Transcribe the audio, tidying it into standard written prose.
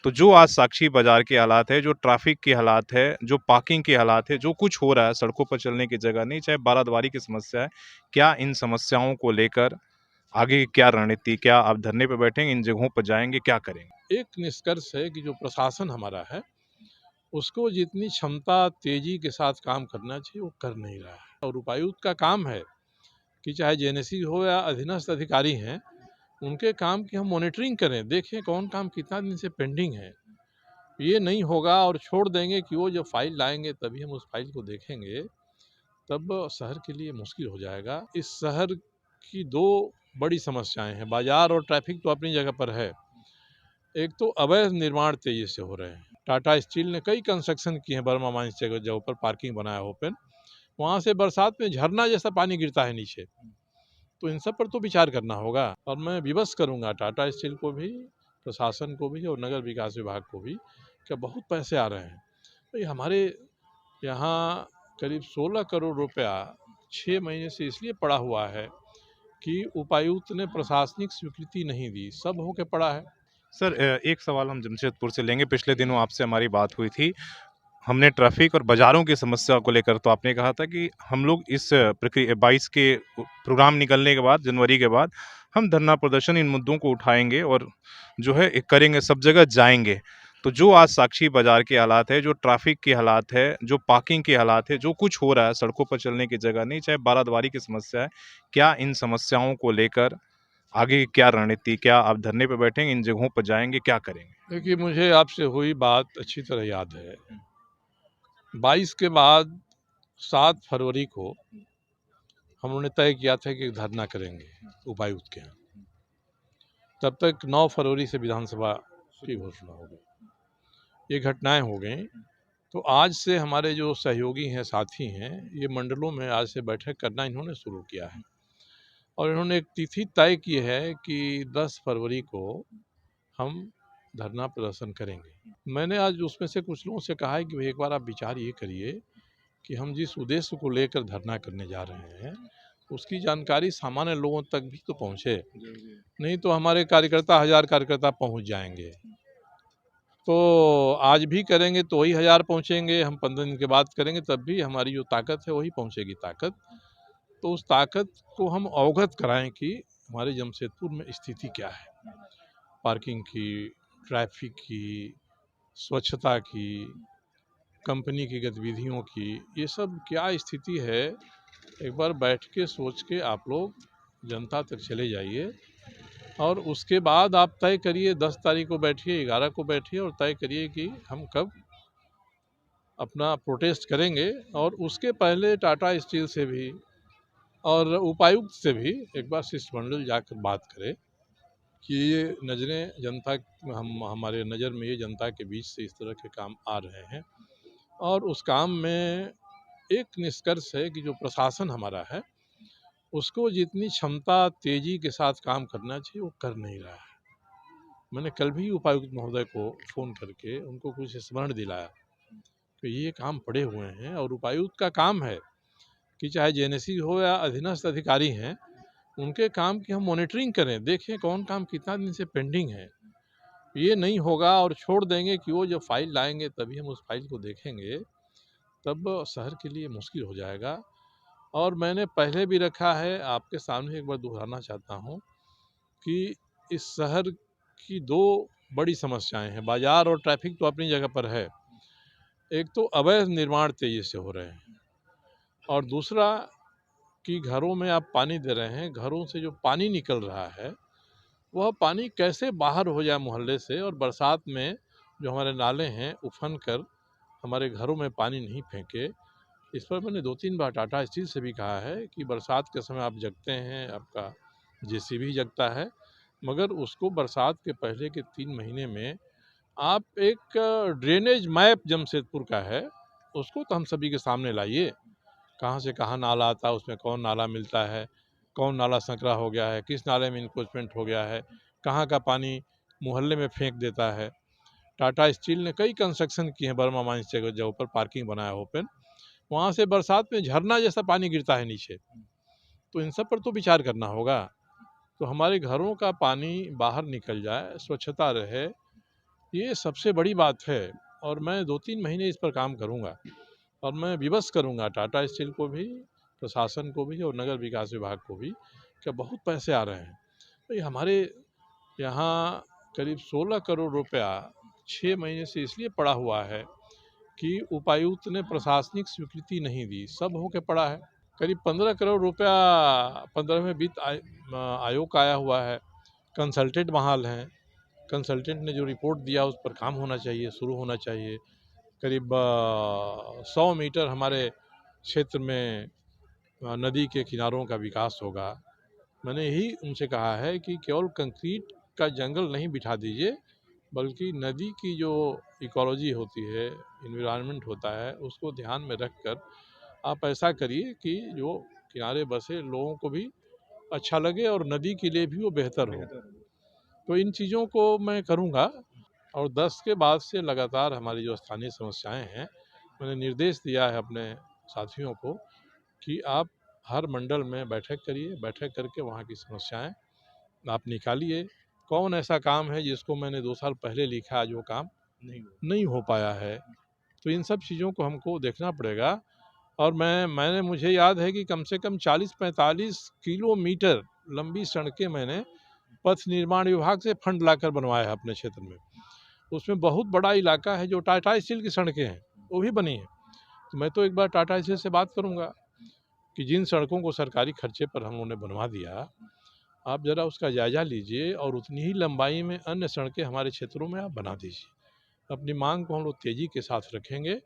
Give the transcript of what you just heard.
तो जो आज साक्षी बाज़ार के हालात है, जो ट्रैफ़िक के हालात है, जो पार्किंग के हालात है, जो कुछ हो रहा है, सड़कों पर चलने की जगह नहीं, चाहे बारादवारी की समस्या है, क्या इन समस्याओं को लेकर आगे क्या रणनीति? क्या आप धरने पे बैठेंगे, इन जगहों पर जाएँगे, क्या करेंगे? एक निष्कर्ष है कि जो प्रशासन हमारा है, उसको जितनी क्षमता, तेज़ी के साथ काम करना चाहिए, वो कर नहीं रहा है। और उपायुक्त का काम है कि चाहे जेनेसी हो या अधीनस्थ अधिकारी हैं, उनके काम की हम मॉनिटरिंग करें, देखें कौन काम कितना दिन से पेंडिंग है। ये नहीं होगा और छोड़ देंगे कि वो जब फ़ाइल लाएँगे तभी हम उस फ़ाइल को देखेंगे, तब शहर के लिए मुश्किल हो जाएगा। इस शहर की 2 बड़ी समस्याएँ हैं, बाज़ार और ट्रैफ़िक तो अपनी जगह पर है। एक तो अवैध निर्माण तेज़ी से हो रहे हैं। टाटा स्टील ने कई कंस्ट्रक्शन किए हैं बर्मा माइंस जगह पर पार्किंग बनाया ओपन, वहाँ से बरसात में झरना जैसा पानी गिरता है नीचे। तो इन सब पर तो विचार करना होगा और मैं विवश करूँगा टाटा स्टील को भी, प्रशासन को भी और नगर विकास विभाग को भी कि बहुत पैसे आ रहे हैं। भाई हमारे यहाँ करीब 16 करोड़ रुपया 6 महीने से इसलिए पड़ा हुआ है कि उपायुक्त ने प्रशासनिक स्वीकृति नहीं दी, सब होके पड़ा है। सर एक सवाल हम जमशेदपुर से लेंगे। पिछले दिनों आपसे हमारी बात हुई थी। हमने ट्रैफ़िक और बाज़ारों की समस्या को लेकर तो आपने कहा था कि हम लोग इस प्रक्रिया 22 के प्रोग्राम निकलने के बाद, जनवरी के बाद, हम धरना प्रदर्शन इन मुद्दों को उठाएँगे और जो है करेंगे, सब जगह जाएँगे। तो जो आज साक्षी बाज़ार के हालात है, जो ट्रैफ़िक के हालात है, जो पार्किंग के हालात है, जो कुछ हो रहा है, सड़कों पर चलने की जगह नहीं, चाहे बारादवारी की समस्या है, क्या इन समस्याओं को लेकर आगे क्या रणनीति? क्या आप धरने पे बैठेंगे, इन जगहों पर जाएँगे, क्या करेंगे? देखिए, मुझे आपसे हुई बात अच्छी तरह याद है। 22 के बाद 7 फरवरी को हम लोगों ने तय किया था कि धरना करेंगे उपायुक्त के यहाँ। तब तक 9 फरवरी से विधानसभा की घोषणा हो गई। ये घटनाएँ हो गईं, तो आज से हमारे जो सहयोगी हैं, साथी हैं, ये मंडलों में आज से बैठक करना इन्होंने शुरू किया है और इन्होंने एक तिथि तय की है कि 10 फरवरी को हम धरना प्रदर्शन करेंगे। मैंने आज उसमें से कुछ लोगों से कहा है कि भई एक बार आप विचार ये करिए कि हम जिस उद्देश्य को लेकर धरना करने जा रहे हैं, उसकी जानकारी सामान्य लोगों तक भी तो पहुँचे। नहीं तो हमारे कार्यकर्ता 1000 कार्यकर्ता पहुँच जाएँगे। तो आज भी करेंगे तो वही 1000 पहुँचेंगे, हम 15 दिन के बाद करेंगे तब भी हमारी जो ताकत है वही पहुँचेगी ताकत। तो उस ताकत को हम अवगत कराएँ कि हमारे जमशेदपुर में स्थिति क्या है। पार्किंग की, ट्रैफ़िक की, स्वच्छता की, कंपनी की गतिविधियों की, ये सब क्या स्थिति है, एक बार बैठ के सोच के आप लोग जनता तक चले जाइए और उसके बाद आप तय करिए 10 तारीख को बैठिए, 11 को बैठिए और तय करिए कि हम कब अपना प्रोटेस्ट करेंगे और उसके पहले टाटा स्टील से भी और उपायुक्त से भी एक बार शिष्टमंडल जाकर बात करें कि ये नज़रें जनता हम हमारे नज़र में ये जनता के बीच से इस तरह के काम आ रहे हैं और उस काम में एक निष्कर्ष है कि जो प्रशासन हमारा है, उसको जितनी क्षमता, तेज़ी के साथ काम करना चाहिए, वो कर नहीं रहा है। मैंने कल भी उपायुक्त महोदय को फ़ोन करके उनको कुछ स्मरण दिलाया कि ये काम पड़े हुए हैं और उपायुक्त का काम है कि चाहे जेनेसी हो या अधीनस्थ अधिकारी हैं, उनके काम की हम मॉनिटरिंग करें, देखें कौन काम कितना दिन से पेंडिंग है। ये नहीं होगा और छोड़ देंगे कि वो जब फ़ाइल लाएँगे तभी हम उस फ़ाइल को देखेंगे, तब शहर के लिए मुश्किल हो जाएगा। और मैंने पहले भी रखा है, आपके सामने एक बार दोहराना चाहता हूँ कि इस शहर की 2 बड़ी समस्याएँ हैं, बाज़ार और ट्रैफ़िक तो अपनी जगह पर है। एक तो अवैध निर्माण तेज़ी से हो रहे हैं और दूसरा कि घरों में आप पानी दे रहे हैं, घरों से जो पानी निकल रहा है, वह पानी कैसे बाहर हो जाए मोहल्ले से और बरसात में जो हमारे नाले हैं, उफन कर हमारे घरों में पानी नहीं फेंके। इस पर मैंने 2-3 बार टाटा स्टील से भी कहा है कि बरसात के समय आप जगते हैं, आपका जेसीबी जगता है, मगर उसको बरसात के पहले के 3 महीने में आप एक ड्रेनेज मैप जमशेदपुर का है, उसको तो हम सभी के सामने लाइए। कहाँ से कहाँ नाला आता है, उसमें कौन नाला मिलता है, कौन नाला संकरा हो गया है, किस नाले में इनक्रोचमेंट हो गया है, कहाँ का पानी मोहल्ले में फेंक देता है। टाटा स्टील ने कई कंस्ट्रक्शन किए हैं बर्मा माइंस जगह पर पार्किंग बनाया ओपन, वहाँ से बरसात में झरना जैसा पानी गिरता है नीचे। तो इन सब पर तो विचार करना होगा। तो हमारे घरों का पानी बाहर निकल जाए, स्वच्छता रहे ये सबसे बड़ी बात है और मैं 2-3 महीने इस पर काम करूँगा और मैं विवश करूँगा टाटा स्टील को भी, प्रशासन को भी और नगर विकास विभाग को भी कि बहुत पैसे आ रहे हैं। भई हमारे यहाँ करीब 16 करोड़ रुपया 6 महीने से इसलिए पड़ा हुआ है कि उपायुक्त ने प्रशासनिक स्वीकृति नहीं दी, सब होके पड़ा है। करीब 15 करोड़ रुपया 15वें आयोग का आया हुआ है, कंसल्टेंट बहाल हैं, कंसल्टेंट ने जो रिपोर्ट दिया उस पर काम होना चाहिए, शुरू होना चाहिए। करीब 100 मीटर हमारे क्षेत्र में नदी के किनारों का विकास होगा। मैंने यही उनसे कहा है कि केवल कंक्रीट का जंगल नहीं बिठा दीजिए, बल्कि नदी की जो इकोलॉजी होती है, एनवायरनमेंट होता है, उसको ध्यान में रखकर आप ऐसा करिए कि जो किनारे बसे लोगों को भी अच्छा लगे और नदी के लिए भी वो बेहतर हो। तो इन चीज़ों को मैं करूँगा और 10 के बाद से लगातार हमारी जो स्थानीय समस्याएँ हैं, मैंने निर्देश दिया है अपने साथियों को कि आप हर मंडल में बैठक करिए, बैठक करके वहाँ की समस्याएँ आप निकालिए। कौन ऐसा काम है जिसको मैंने 2 साल पहले लिखा आज वो काम नहीं हो पाया है। तो इन सब चीज़ों को हमको देखना पड़ेगा और मुझे याद है कि कम से कम 40-45 किलोमीटर लंबी सड़कें मैंने पथ निर्माण विभाग से फंड लाकर बनवाया है अपने क्षेत्र में। उसमें बहुत बड़ा इलाका है जो टाटा स्टील की सड़कें हैं, वो भी बनी हैं। तो मैं तो एक बार टाटा स्टील से बात करूँगा कि जिन सड़कों को सरकारी खर्चे पर हम लोगों ने बनवा दिया, आप ज़रा उसका जायज़ा लीजिए और उतनी ही लंबाई में अन्य सड़कें हमारे क्षेत्रों में आप बना दीजिए। अपनी माँग को हम लोग तेज़ी के साथ रखेंगे